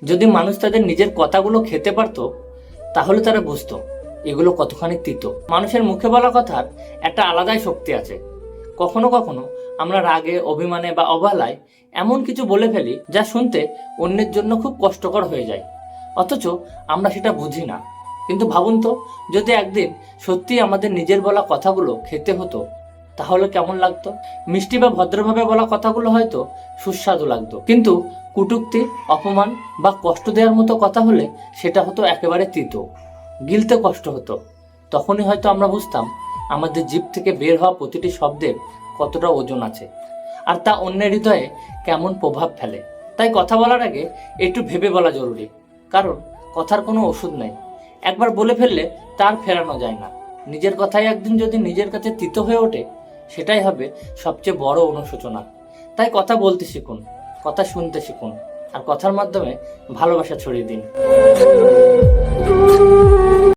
যদি মানুষ তাদের নিজের কথাগুলো খেতে পারতো তাহলে তারা বুঝতো এগুলো কতখানি তিতো। মানুষের মুখে বলা কথার একটা আলাদাই শক্তি আছে। কখনো কখনো আমরা রাগে, অভিমানে বা অবহেলায় এমন কিছু বলে ফেলি যা শুনতে অন্যের জন্য খুব কষ্টকর হয়ে যায়, অথচ আমরা সেটা বুঝি না। কিন্তু ভাবুন তো, যদি একদিন সত্যি আমাদের নিজের বলা কথাগুলো খেতে হতো তাহলে কেমন লাগতো? মিষ্টি বা ভদ্রভাবে বলা কথাগুলো হয়তো সুস্বাদু লাগতো, কিন্তু কটূক্তি, অপমান বা কষ্ট দেওয়ার মতো কথা হলে সেটা হতো একেবারে তিতো, গিলতে কষ্ট হতো। তখনই হয়তো আমরা বুঝতাম আমাদের জিভ থেকে বের হওয়া প্রতিটি শব্দের কতটা ওজন আছে, আর তা অন্যের হৃদয়ে কেমন প্রভাব ফেলে। তাই কথা বলার আগে একটু ভেবে বলা জরুরি, কারণ কথার কোনো ওষুধ নেই, একবার বলে ফেললে তার ফেরানো যায় না। নিজের কথাই একদিন যদি নিজের কাছে তিতো হয়ে ওঠে, সেটাই হবে সবচেয়ে বড় অনুশোচনা। তাই কথা বলতে শিখুন, কথা শুনতে শিখুন, আর কথার মাধ্যমে ভালোবাসা ছড়িয়ে দিন।